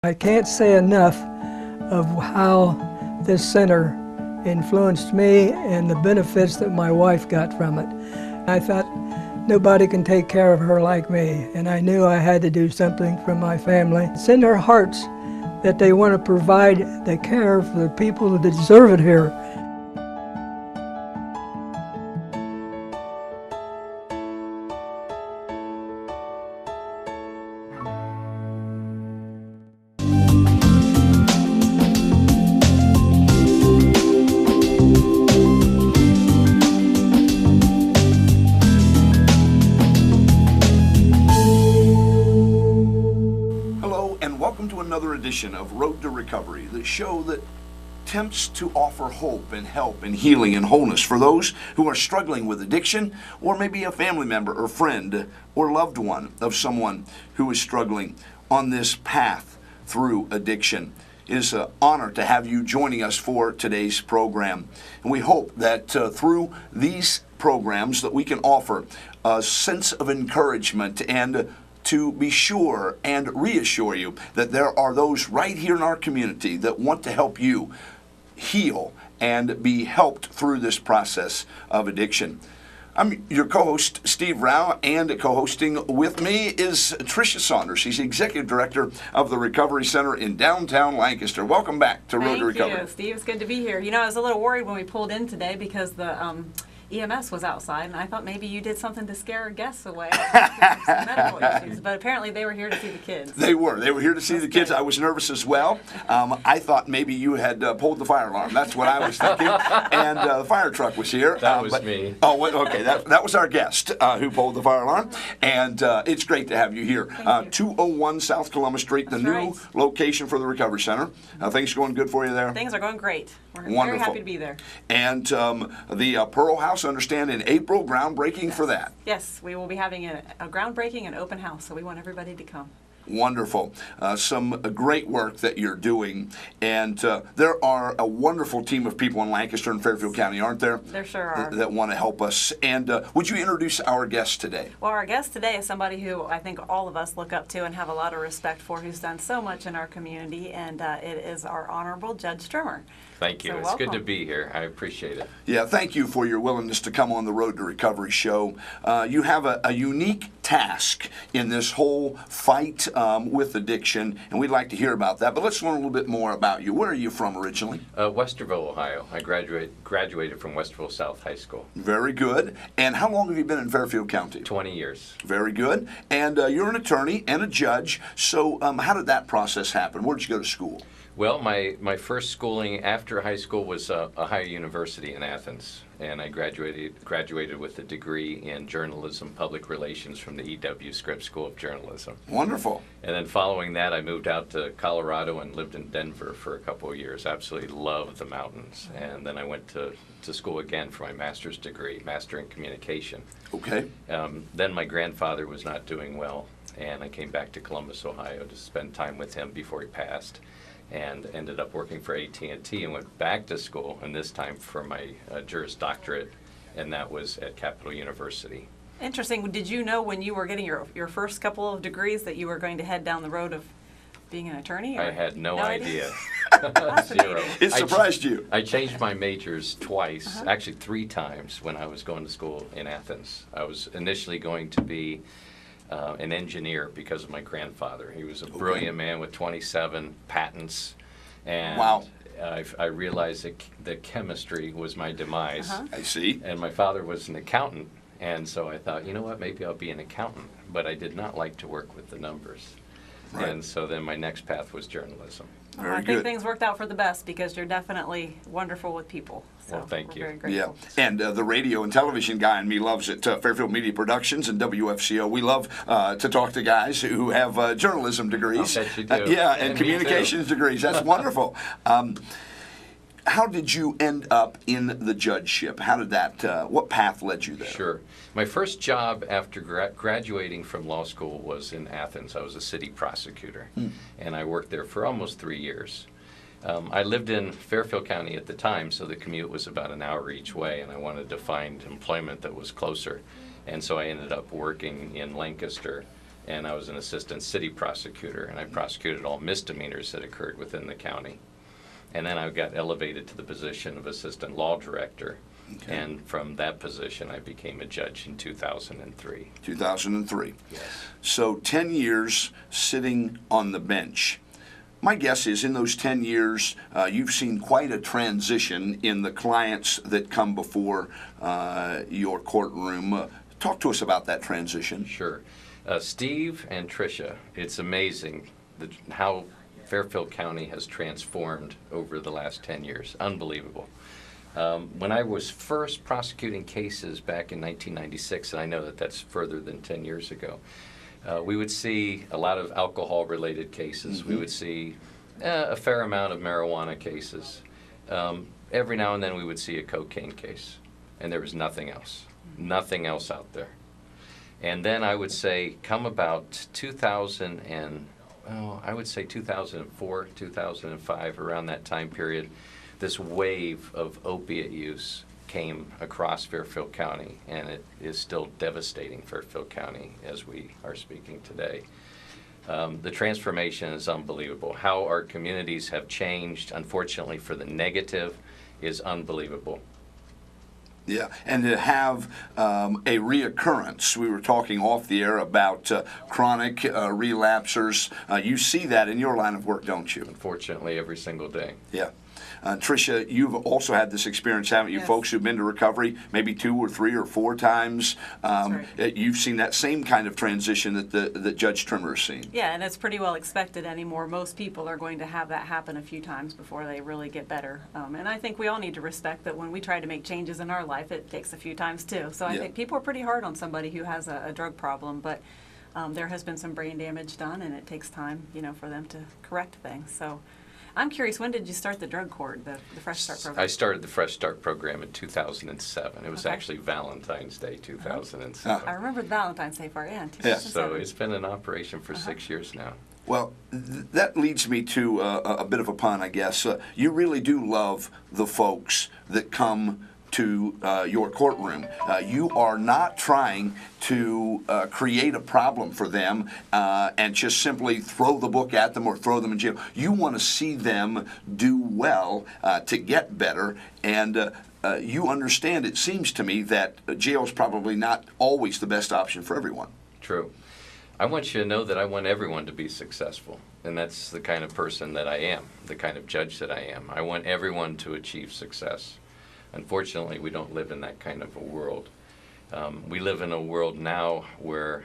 I can't say enough of how this center influenced me and the benefits that my wife got from it. I thought nobody can take care of her like me, and I knew I had to do something for my family. It's in their hearts that they want to provide the care for the people that deserve it here. Another edition of Road to Recovery, the show that attempts to offer hope and help and healing and wholeness for those who are struggling with addiction, or maybe a family member or friend or loved one of someone who is struggling on this path through addiction. It is an honor to have you joining us for today's program. And we hope that through these programs that we can offer a sense of encouragement and to be sure and reassure you that there are those right here in our community that want to help you heal and be helped through this process of addiction. I'm your co-host, Steve Rao, and co-hosting with me is Tricia Saunders. She's the Executive Director of the Recovery Center in downtown Lancaster. Welcome back to Road to Recovery. Thank you, Steve. It's good to be here. You know, I was a little worried when we pulled in today because the EMS was outside, and I thought maybe you did something to scare our guests away. Some medical issues, but apparently they were here to see the kids. They were here to see the kids. I was nervous as well. I thought maybe you had pulled the fire alarm. That's what I was thinking. And the fire truck was here. That was me. Oh, okay. That was our guest who pulled the fire alarm. And it's great to have you here. 201 South Columbus Street, the new location for the Recovery Center. Things going good for you there? Things are going great. We're Wonderful. very happy to be there. And the Pearl House, understand, in April, groundbreaking for that. Yes, we will be having a groundbreaking and open house, so we want everybody to come. Wonderful. Some great work that you're doing. And there are a wonderful team of people in Lancaster and Fairfield County, aren't there? There sure are. That want to help us. And would you introduce our guest today? Well, our guest today is somebody who I think all of us look up to and have a lot of respect for, who's done so much in our community, and it is our Honorable Judge Sturmer. Thank you. So it's welcome. good to be here. I appreciate it. Yeah, thank you for your willingness to come on the Road to Recovery show. You have a unique task in this whole fight with addiction, and we'd like to hear about that. But let's learn a little bit more about you. Where are you from originally? Westerville, Ohio. I graduated from Westerville South High School. Very good. And how long have you been in Fairfield County? 20 years. Very good. And you're an attorney and a judge. So how did that process happen? Where did you go to school? Well, my first schooling after high school was Ohio University in Athens, and I graduated with a degree in journalism, public relations from the E.W. Scripps School of Journalism. Wonderful. And then following that, I moved out to Colorado and lived in Denver for a couple of years. Absolutely loved the mountains. And then I went to school again for my master's degree, Master in Communication. Okay. Then my grandfather was not doing well, and I came back to Columbus, Ohio to spend time with him before he passed, and ended up working for AT&T and went back to school, and this time for my Juris Doctorate, and that was at Capital University. Interesting. Did you know when you were getting your first couple of degrees that you were going to head down the road of being an attorney? Or? I had no idea. Zero. It surprised you. I changed my majors twice, actually 3 times when I was going to school in Athens. I was initially going to be an engineer because of my grandfather. He was a brilliant man with 27 patents, and wow. I realized that chemistry was my demise. I see. And my father was an accountant, and so I thought, you know what, maybe I'll be an accountant. But I did not like to work with the numbers. Right. And so then my next path was journalism. Well, I think things worked out for the best because you're definitely wonderful with people. So well, thank you. Very grateful. Yeah, and the radio and television guy in me loves it. Fairfield Media Productions and WFCO. We love to talk to guys who have journalism degrees. I bet you do. Yeah, and communications degrees. That's wonderful. How did you end up in the judgeship? How did that, what path led you there? Sure. My first job after graduating from law school was in Athens. I was a city prosecutor, and I worked there for almost 3 years. I lived in Fairfield County at the time, so the commute was about an hour each way, and I wanted to find employment that was closer. And so I ended up working in Lancaster and I was an assistant city prosecutor, and I prosecuted all misdemeanors that occurred within the county. And then I got elevated to the position of assistant law director. Okay. And from that position, I became a judge in 2003. 2003. Yes. So 10 years sitting on the bench. My guess is in those 10 years, you've seen quite a transition in the clients that come before your courtroom. Talk to us about that transition. Sure. Steve and Tricia, it's amazing how Fairfield County has transformed over the last 10 years. Unbelievable. When I was first prosecuting cases back in 1996, and I know that that's further than 10 years ago, we would see a lot of alcohol-related cases. We would see a fair amount of marijuana cases. Every now and then we would see a cocaine case, and there was nothing else out there. And then I would say come about 2004, 2005, around that time period, this wave of opiate use came across Fairfield County, and it is still devastating Fairfield County as we are speaking today. The transformation is unbelievable. How our communities have changed, unfortunately for the negative, is unbelievable. Yeah, and to have a reoccurrence. We were talking off the air about chronic relapsers. You see that in your line of work, don't you? Unfortunately, every single day. Yeah. Tricia, you've also had this experience, haven't you? Yes. Folks who've been to recovery maybe 2 or 3 or 4 times. Right. You've seen that same kind of transition that Judge Trimmer has seen. Yeah, and it's pretty well expected anymore. Most people are going to have that happen a few times before they really get better. And I think we all need to respect that when we try to make changes in our life, it takes a few times too. So I Yeah. think people are pretty hard on somebody who has a drug problem, but there has been some brain damage done, and it takes time, for them to correct things. So I'm curious, when did you start the drug court, the Fresh Start program? I started the Fresh Start program in 2007. It was Okay. actually Valentine's Day 2007. I remember the Valentine's Day part, yeah, in Yeah. 2007. So it's been in operation for 6 years now. Well, that leads me to a bit of a pun, I guess. You really do love the folks that come to your courtroom. You are not trying to create a problem for them and just simply throw the book at them or throw them in jail. You want to see them do well to get better, and you understand, it seems to me, that jail is probably not always the best option for everyone. True. I want you to know that I want everyone to be successful, and that's the kind of person that I am, the kind of judge that I am. I want everyone to achieve success. Unfortunately, we don't live in that kind of a world. We live in a world now where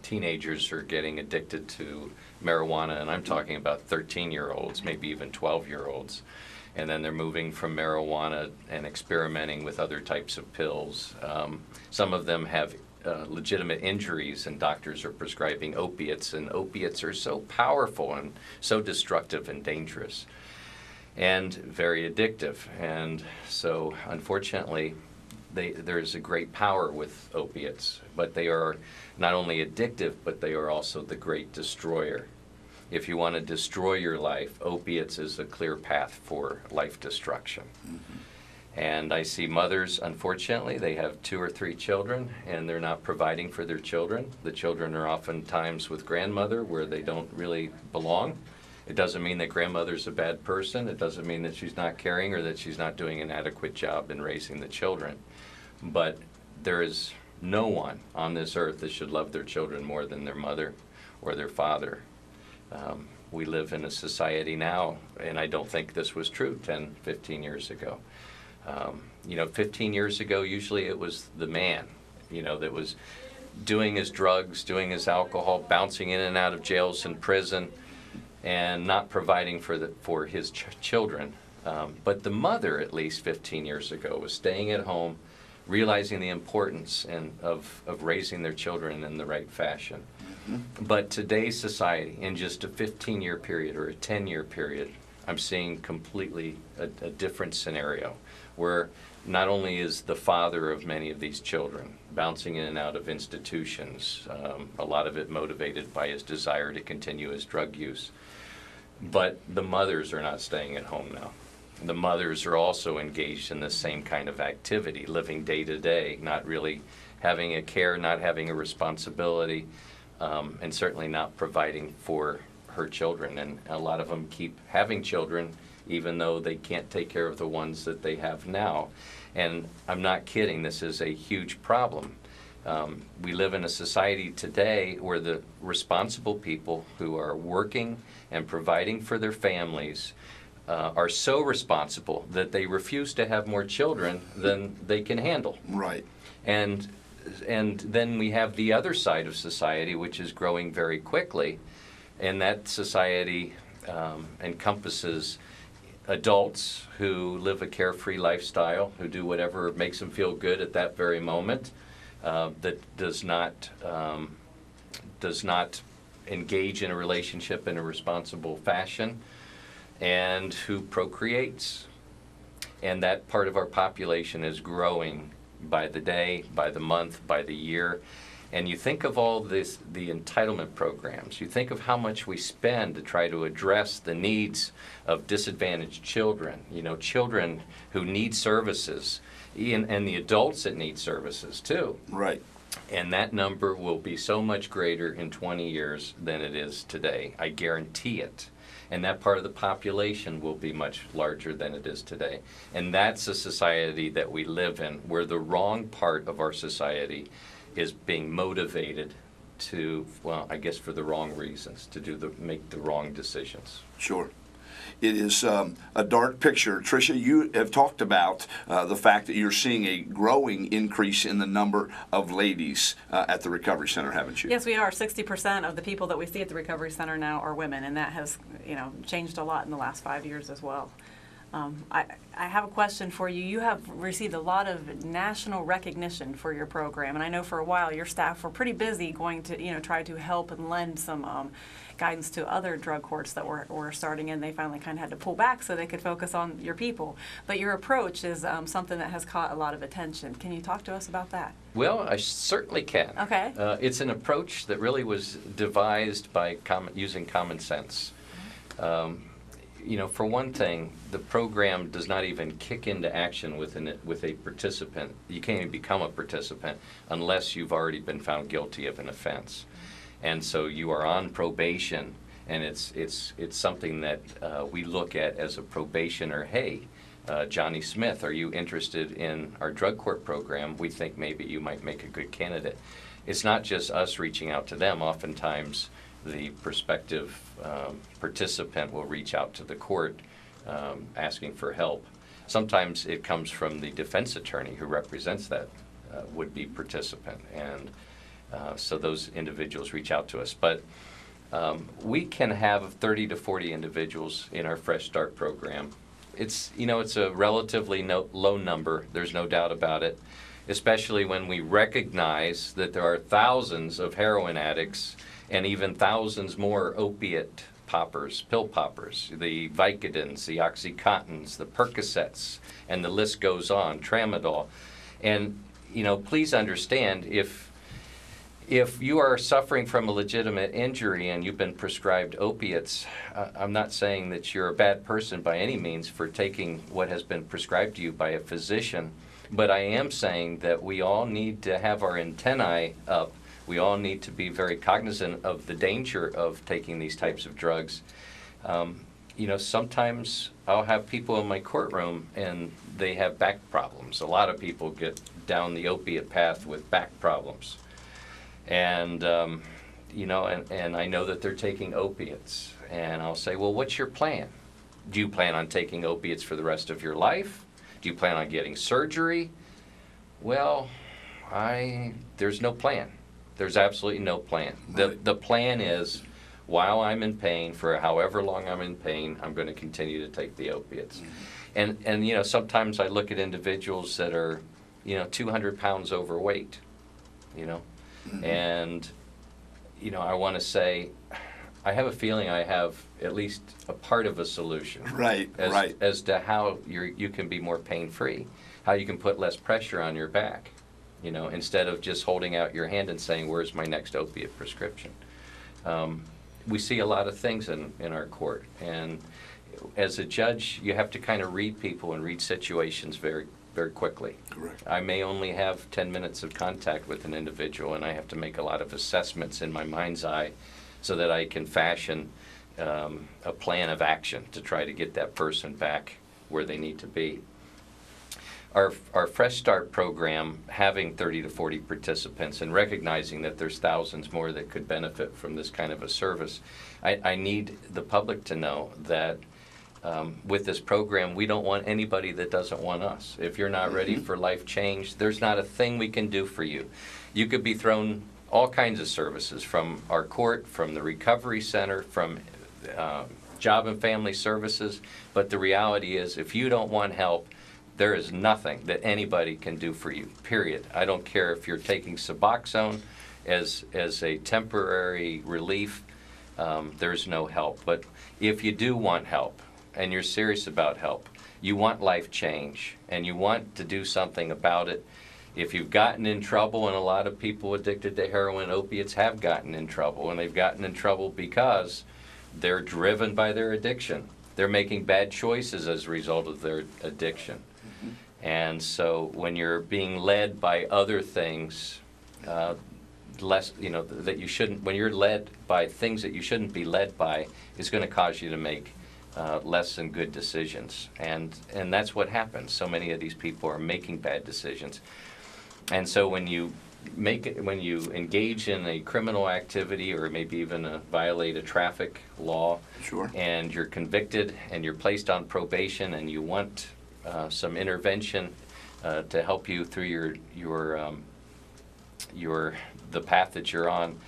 teenagers are getting addicted to marijuana, and I'm talking about 13-year-olds, maybe even 12-year-olds. And then they're moving from marijuana and experimenting with other types of pills. Some of them have legitimate injuries, and doctors are prescribing opiates, and opiates are so powerful and so destructive and dangerous and very addictive. And so, unfortunately, there's a great power with opiates, but they are not only addictive, but they are also the great destroyer. If you want to destroy your life, opiates is a clear path for life destruction. And I see mothers, unfortunately, they have 2 or 3 children, and they're not providing for their children. The children are oftentimes with grandmother where they don't really belong. It doesn't mean that grandmother's a bad person. It doesn't mean that she's not caring or that she's not doing an adequate job in raising the children. But there is no one on this earth that should love their children more than their mother or their father. We live in a society now, and I don't think this was true 10, 15 years ago. 15 years ago, usually it was the man, that was doing his drugs, doing his alcohol, bouncing in and out of jails and prison, and not providing for his children. But the mother, at least 15 years ago, was staying at home, realizing the importance of raising their children in the right fashion. But today's society, in just a 15-year period or a 10-year period, I'm seeing completely a different scenario, where not only is the father of many of these children bouncing in and out of institutions, a lot of it motivated by his desire to continue his drug use, but the mothers are not staying at home now. The mothers are also engaged in the same kind of activity, living day to day, not really having a care, not having a responsibility. and certainly not providing for her children. And a lot of them keep having children even though they can't take care of the ones that they have now. And I'm not kidding, this is a huge problem. We live in a society today where the responsible people who are working and providing for their families are so responsible that they refuse to have more children than they can handle. Right. And then we have the other side of society, which is growing very quickly, and that society encompasses adults who live a carefree lifestyle, who do whatever makes them feel good at that very moment, that does not engage in a relationship in a responsible fashion, and who procreates. And that part of our population is growing by the day, by the month, by the year. And you think of all this, the entitlement programs, you think of how much we spend to try to address the needs of disadvantaged children, children who need services, and the adults that need services too. Right. And that number will be so much greater in 20 years than it is today. I guarantee it. And that part of the population will be much larger than it is today. And that's a society that we live in, where the wrong part of our society is being motivated to, well, I guess for the wrong reasons, to make the wrong decisions. Sure. It is a dark picture. Tricia, you have talked about the fact that you're seeing a growing increase in the number of ladies at the Recovery Center, haven't you? Yes, we are. 60% of the people that we see at the Recovery Center now are women, and that has, changed a lot in the last 5 years as well. I have a question for you. You have received a lot of national recognition for your program, and I know for a while your staff were pretty busy going to, try to help and lend some guidance to other drug courts that were starting, and they finally kind of had to pull back so they could focus on your people. But your approach is something that has caught a lot of attention. Can you talk to us about that? Well, I certainly can. Okay. It's an approach that really was devised by using common sense. For one thing, the program does not even kick into action with a participant. You can't even become a participant unless you've already been found guilty of an offense. And so you are on probation, and it's something that we look at as a probationer. Hey, Johnny Smith, are you interested in our drug court program? We think maybe you might make a good candidate. It's not just us reaching out to them. Oftentimes, the prospective participant will reach out to the court asking for help. Sometimes it comes from the defense attorney who represents that would-be participant, and so those individuals reach out to us. But we can have 30 to 40 individuals in our Fresh Start program. It's a relatively low number, there's no doubt about it, especially when we recognize that there are thousands of heroin addicts and even thousands more opiate poppers, pill poppers, the Vicodins, the Oxycontins, the Percocets, and the list goes on, Tramadol. And, please understand, if you are suffering from a legitimate injury and you've been prescribed opiates, I'm not saying that you're a bad person by any means for taking what has been prescribed to you by a physician, but I am saying that we all need to have our antennae up. We all need to be very cognizant of the danger of taking these types of drugs. Sometimes I'll have people in my courtroom and they have back problems. A lot of people get down the opiate path with back problems. And, and I know that they're taking opiates. And I'll say, well, what's your plan? Do you plan on taking opiates for the rest of your life? Do you plan on getting surgery? Well, there's no plan. There's absolutely no plan. Right. The plan is, while I'm in pain, for however long I'm in pain, I'm going to continue to take the opiates. Mm-hmm. And sometimes I look at individuals that are, 200 pounds overweight, mm-hmm. and, I want to say, I have a feeling I have at least a part of a solution. Right, right. As to how you can be more pain-free, how you can put less pressure on your back. Instead of just holding out your hand and saying, where's my next opiate prescription? We see a lot of things in our court. And as a judge, you have to kind of read people and read situations very very quickly. Correct. I may only have 10 minutes of contact with an individual, and I have to make a lot of assessments in my mind's eye so that I can fashion a plan of action to try to get that person back where they need to be. Our Fresh Start program, having 30 to 40 participants and recognizing that there's thousands more that could benefit from this kind of a service, I need the public to know that with this program, we don't want anybody that doesn't want us. If you're not ready for life change, there's not a thing we can do for you. You could be thrown all kinds of services from our court, from the recovery center, from job and family services, but the reality is if you don't want help, there is nothing that anybody can do for you, period. I don't care if you're taking Suboxone as a temporary relief, there's no help. But if you do want help, and you're serious about help, you want life change, and you want to do something about it, if you've gotten in trouble, and a lot of people addicted to heroin and opiates have gotten in trouble, and they've gotten in trouble because they're driven by their addiction. They're making bad choices as a result of their addiction. And so when you're being led by other things, less, that you shouldn't, when you're led by things that you shouldn't be led by, it's going to cause you to make less than good decisions. And that's what happens. So many of these people are making bad decisions. And so when you engage in a criminal activity or maybe even violate a traffic law, Sure. and you're convicted and you're placed on probation and you want some intervention to help you through the path that you're on,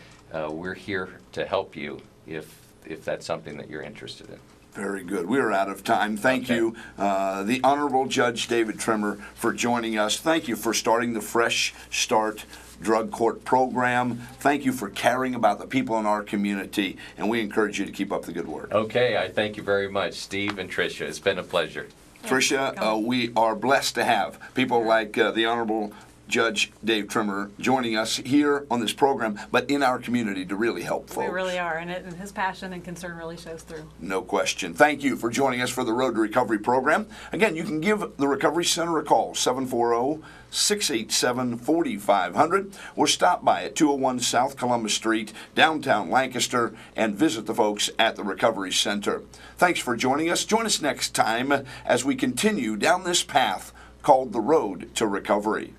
we're here to help you if that's something that you're interested in. Very good. We are out of time. Thank you, the Honorable Judge David Trimmer, for joining us. Thank you for starting the Fresh Start Drug Court program. Thank you for caring about the people in our community, and we encourage you to keep up the good work. Okay, I thank you very much, Steve and Tricia. It's been a pleasure. Tricia, we are blessed to have people like the Honorable Judge Dave Trimmer joining us here on this program, but in our community to really help folks. We really are, and his passion and concern really shows through. No question. Thank you for joining us for the Road to Recovery program. Again, you can give the Recovery Center a call, 740-687-4500, or stop by at 201 South Columbus Street, downtown Lancaster, and visit the folks at the Recovery Center. Thanks for joining us. Join us next time as we continue down this path called the Road to Recovery.